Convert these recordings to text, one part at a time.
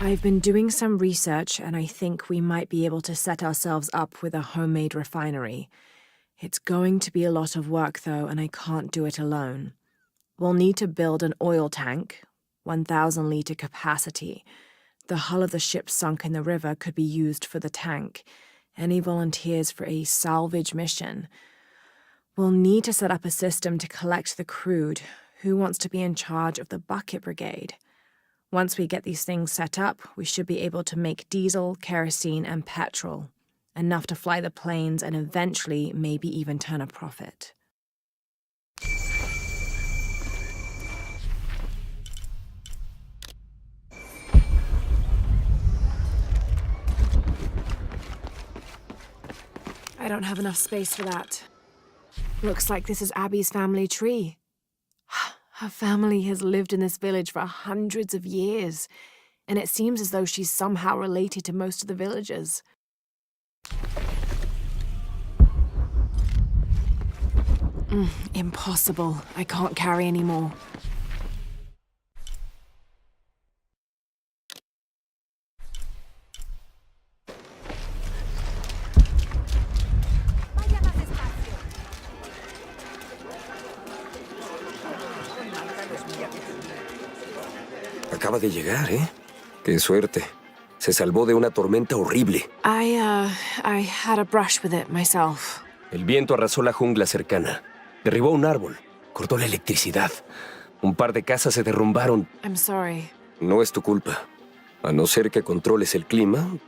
I've been doing some research, and I think we might be able to set ourselves up with a homemade refinery. It's going to be a lot of work, though, and I can't do it alone. We'll need to build an oil tank, 1,000-liter capacity. The hull of the ship sunk in the river could be used for the tank. Any volunteers for a salvage mission? We'll need to set up a system to collect the crude. Who wants to be in charge of the bucket brigade? Once we get these things set up, we should be able to make diesel, kerosene, and petrol. Enough to fly the planes and eventually maybe even turn a profit. I don't have enough space for that. Looks like this is Abby's family tree. Her family has lived in this village for hundreds of years, and it seems as though she's somehow related to most of the villagers. Impossible. I can't carry any more. Acaba de llegar, ¿eh? Qué suerte. Se salvó de una tormenta horrible. I had a brush with it myself. El viento arrasó la jungla cercana. Derribó un árbol. Cortó la electricidad. Un par de casas se derrumbaron. I'm sorry. No es tu culpa. A no ser que controles el clima.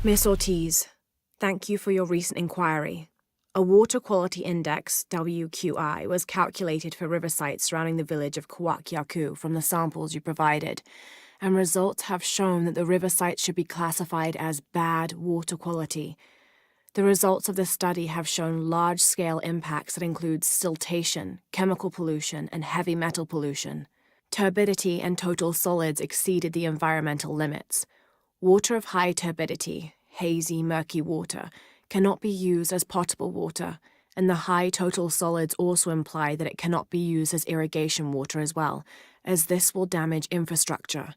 Miss Ortiz, thank you for your recent inquiry. A Water Quality Index, WQI, was calculated for river sites surrounding the village of Kuwakyaku from the samples you provided, and results have shown that the river sites should be classified as bad water quality. The results of the study have shown large-scale impacts that include siltation, chemical pollution, and heavy metal pollution. Turbidity and total solids exceeded the environmental limits. Water of high turbidity, hazy, murky water, cannot be used as potable water, and the high total solids also imply that it cannot be used as irrigation water as well, as this will damage infrastructure.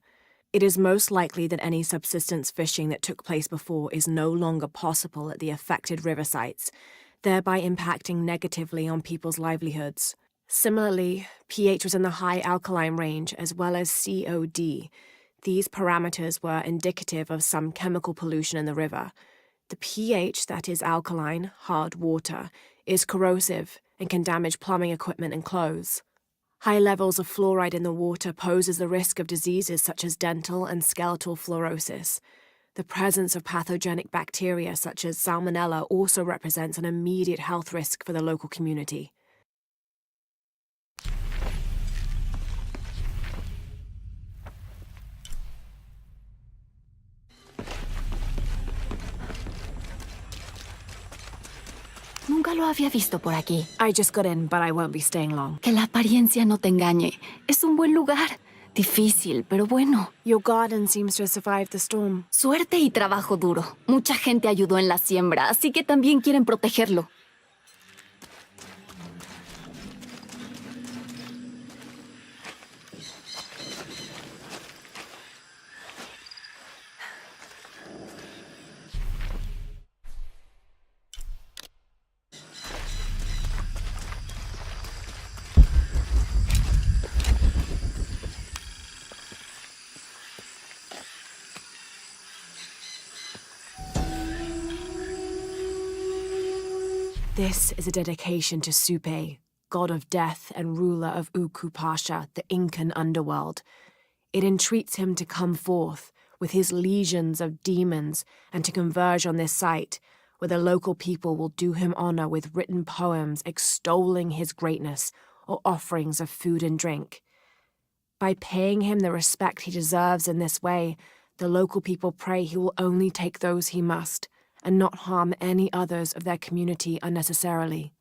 It is most likely that any subsistence fishing that took place before is no longer possible at the affected river sites, thereby impacting negatively on people's livelihoods. Similarly, pH was in the high alkaline range as well as COD. These parameters were indicative of some chemical pollution in the river. The pH, that is alkaline, hard water, is corrosive and can damage plumbing equipment and clothes. High levels of fluoride in the water poses the risk of diseases such as dental and skeletal fluorosis. The presence of pathogenic bacteria such as Salmonella also represents an immediate health risk for the local community. Nunca lo había visto por aquí. I just got in, but I won't be staying long. Que la apariencia no te engañe. Es un buen lugar. Difícil, pero bueno. Your garden seems to have survived the storm. Suerte y trabajo duro. Mucha gente ayudó en la siembra, así que también quieren protegerlo. This is a dedication to Supe, god of death and ruler of Uku Pasha, the Incan underworld. It entreats him to come forth with his legions of demons and to converge on this site, where the local people will do him honor with written poems extolling his greatness or offerings of food and drink. By paying him the respect he deserves in this way, the local people pray he will only take those he must, and not harm any others of their community unnecessarily.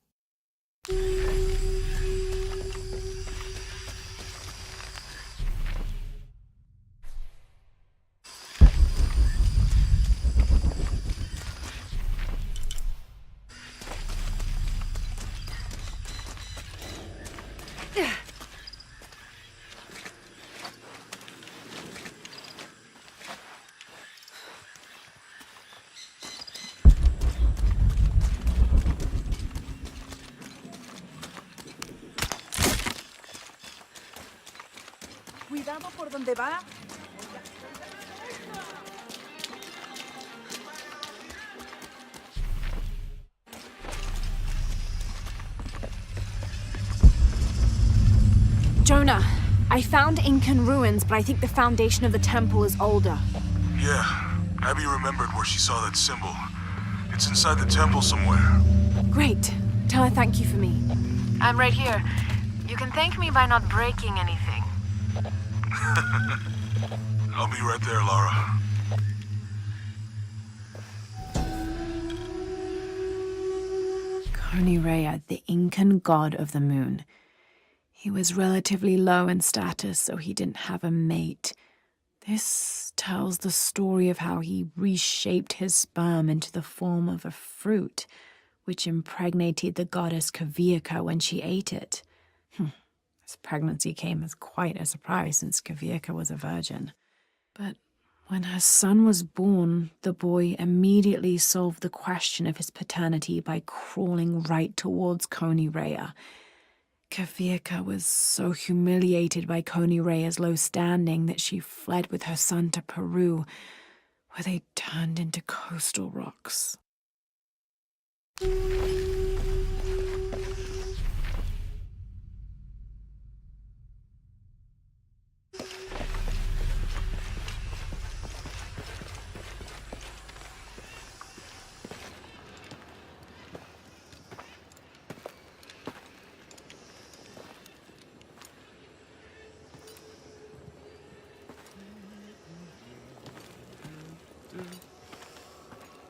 Cuidado por donde va. Jonah, I found Incan ruins, but I think the foundation of the temple is older. Yeah, Abby remembered where she saw that symbol. It's inside the temple somewhere. Great. Tell her thank you for me. I'm right here. You can thank me by not breaking anything. I'll be right there, Lara. Konirea, the Incan god of the moon. He was relatively low in status, so he didn't have a mate. This tells the story of how he reshaped his sperm into the form of a fruit, which impregnated the goddess Kavika when she ate it. His pregnancy came as quite a surprise since Kavika was a virgin. But when her son was born, the boy immediately solved the question of his paternity by crawling right towards Konirea. Kavika was so humiliated by Konirea's low standing that she fled with her son to Peru, where they turned into coastal rocks.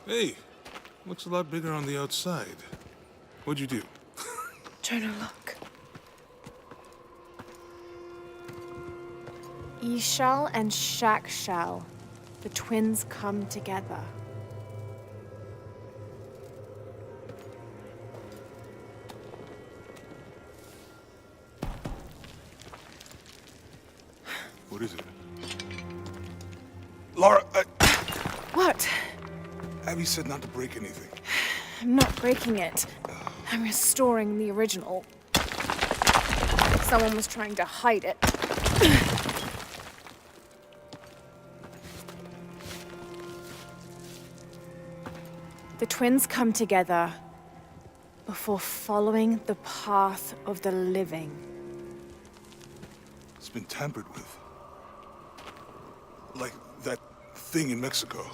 Hey, looks a lot bigger on the outside. What'd you do? Jonah, look. Ishal and Shakshal, the twins come together. What is it? Lara, What? Abby said not to break anything. I'm not breaking it. I'm restoring the original. Someone was trying to hide it. The twins come together before following the path of the living. It's been tampered with. Like that thing in Mexico.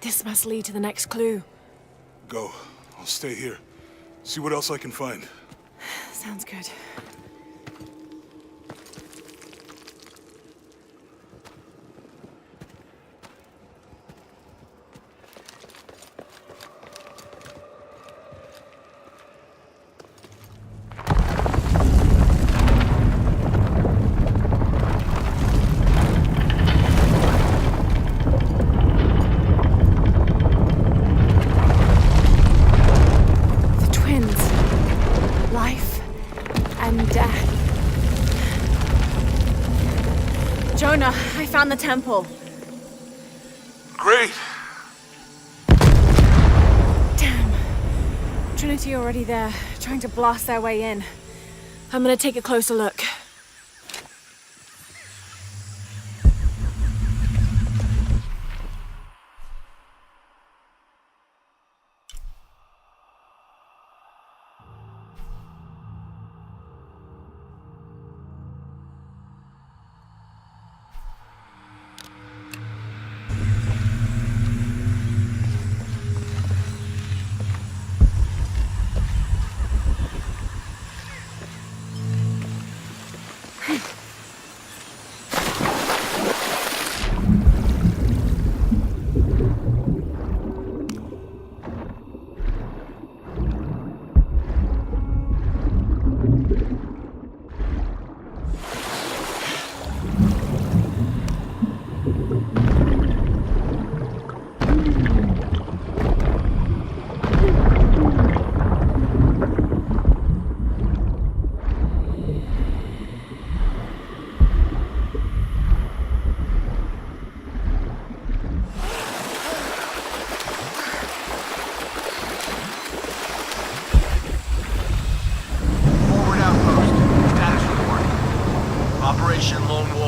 This must lead to the next clue. Go. I'll stay here. See what else I can find. Sounds good. Jonah, I found the temple. Great! Damn. Trinity already there, trying to blast their way in. I'm gonna take a closer look.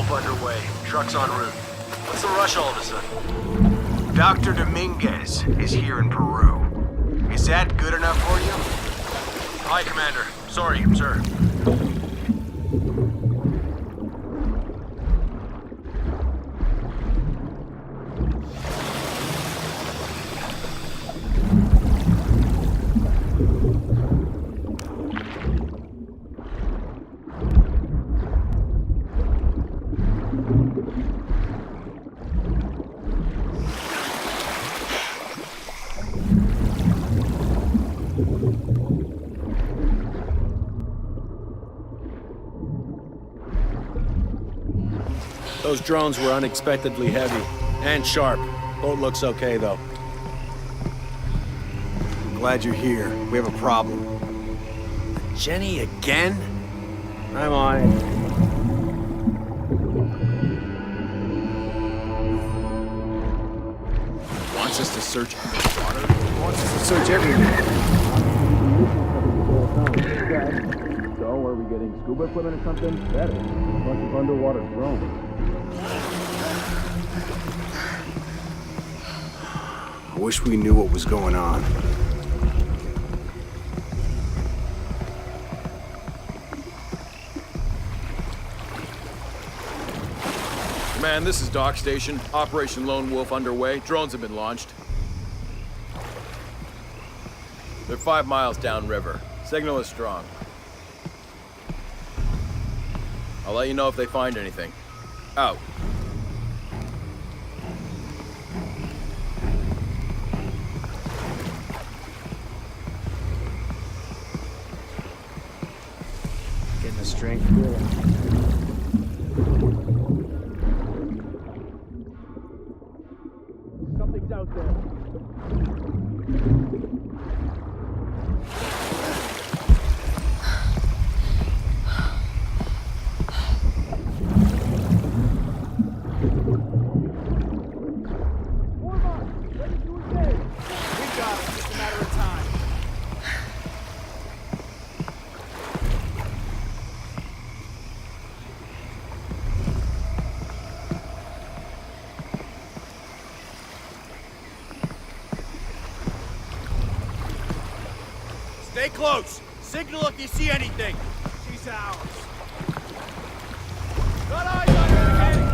Wolf underway. Trucks en route. What's the rush all of a sudden? Dr. Dominguez is here in Peru. Is that good enough for you? Hi, Commander. Sorry, sir. Those drones were unexpectedly heavy and sharp. Boat looks okay, though. Glad you're here. We have a problem. Jenny again? I'm on it. Wants us to search underwater? Wants us to search everywhere. So, are we getting scuba equipment or something? Better. A bunch of underwater drones. I wish we knew what was going on. Command, this is Dock Station. Operation Lone Wolf underway. Drones have been launched. They're 5 miles downriver. Signal is strong. I'll let you know if they find anything. Out. Getting the strength. Something's out there. Stay close. Signal if you see anything. She's ours. Got eyes on her heading.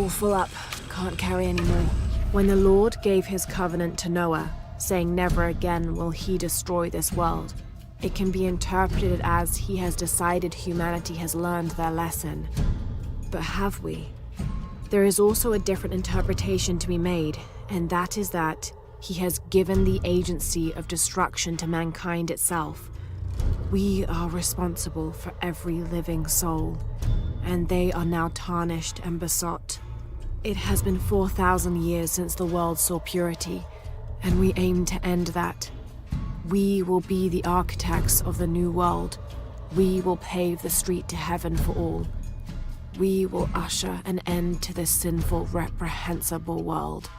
all full up. Can't carry any more. When the Lord gave his covenant to Noah, saying never again will he destroy this world, it can be interpreted as he has decided humanity has learned their lesson. But have we? There is also a different interpretation to be made, and that is that he has given the agency of destruction to mankind itself. We are responsible for every living soul, and they are now tarnished and besought. It has been 4,000 years since the world saw purity, and we aim to end that. We will be the architects of the new world. We will pave the street to heaven for all. We will usher an end to this sinful, reprehensible world.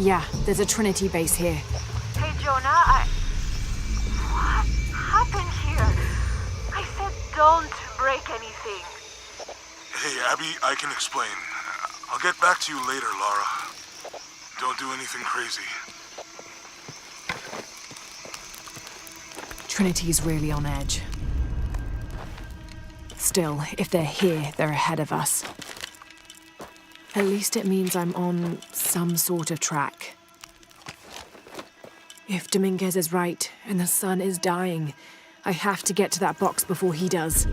Yeah, there's a Trinity base here. Hey, Jonah, What happened here? I said don't break anything. Hey, Abby, I can explain. I'll get back to you later, Lara. Don't do anything crazy. Trinity's really on edge. Still, if they're here, they're ahead of us. At least it means I'm on some sort of track. If Dominguez is right, and the sun is dying, I have to get to that box before he does.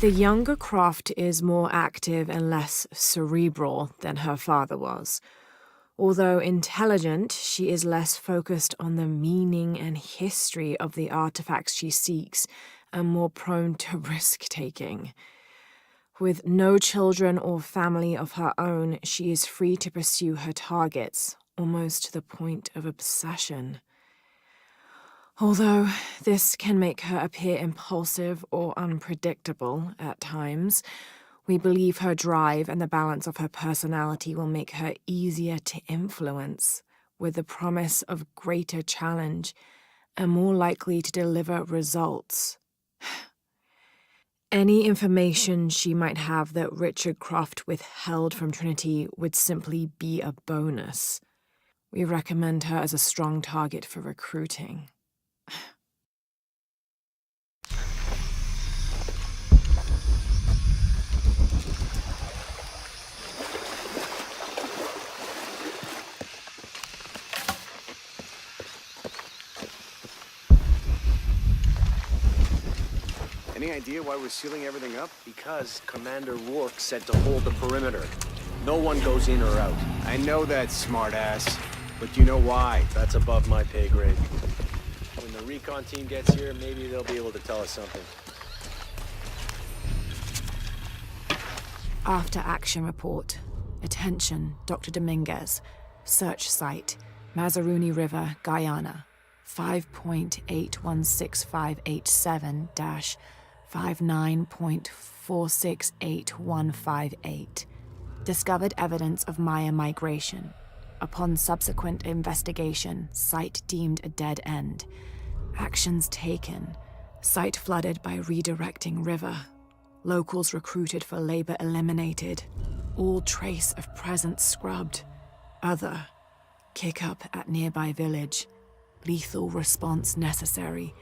The younger Croft is more active and less cerebral than her father was. Although intelligent, she is less focused on the meaning and history of the artifacts she seeks and more prone to risk-taking. With no children or family of her own, she is free to pursue her targets, almost to the point of obsession. Although this can make her appear impulsive or unpredictable at times, we believe her drive and the balance of her personality will make her easier to influence, with the promise of greater challenge and more likely to deliver results. Any information she might have that Richard Croft withheld from Trinity would simply be a bonus. We recommend her as a strong target for recruiting. Any idea why we're sealing everything up? Because Commander Rourke said to hold the perimeter. No one goes in or out. I know that, smartass. But you know why? That's above my pay grade. When the recon team gets here, maybe they'll be able to tell us something. After action report. Attention, Dr. Dominguez. Search site, Mazaruni River, Guyana. 5.816587-59.468158. Discovered evidence of Maya migration. Upon subsequent investigation, site deemed a dead end. Actions taken. Site flooded by redirecting river. Locals recruited for labor eliminated. All trace of presence scrubbed. Other. Kick up at nearby village. Lethal response necessary.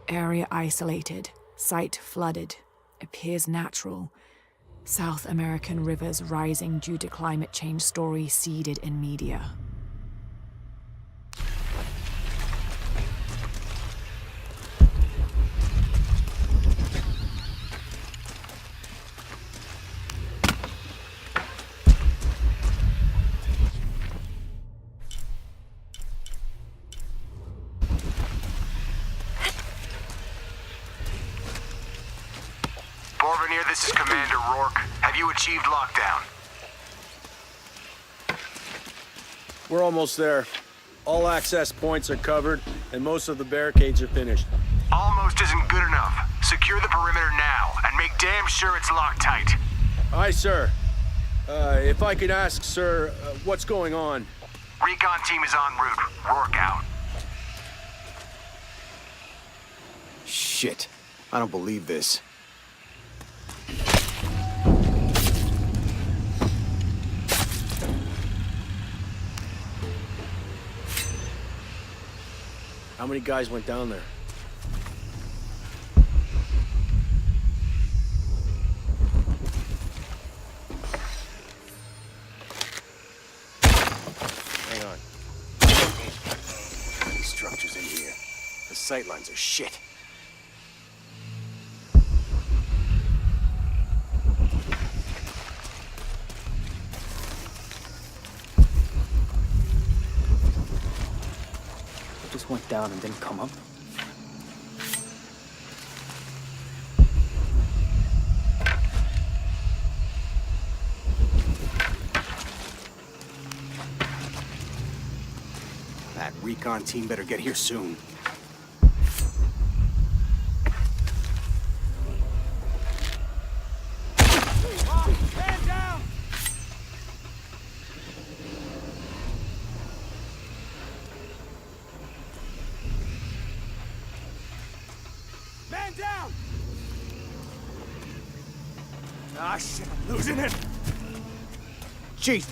Area isolated. Site flooded. Appears natural. South American rivers rising due to climate change story seeded in media. Borvenier, this is Commander Rourke. Have you achieved lockdown? We're almost there. All access points are covered, and most of the barricades are finished. Almost isn't good enough. Secure the perimeter now, and make damn sure it's locked tight. Aye, sir. If I could ask, sir, what's going on? Recon team is en route. Rourke out. Shit. I don't believe this. How many guys went down there? Hang on. These structures in here. The sightlines are shit. Just went down and didn't come up. That recon team better get here soon. Man down! Man down! Ah, shit, I'm losing it! Chief,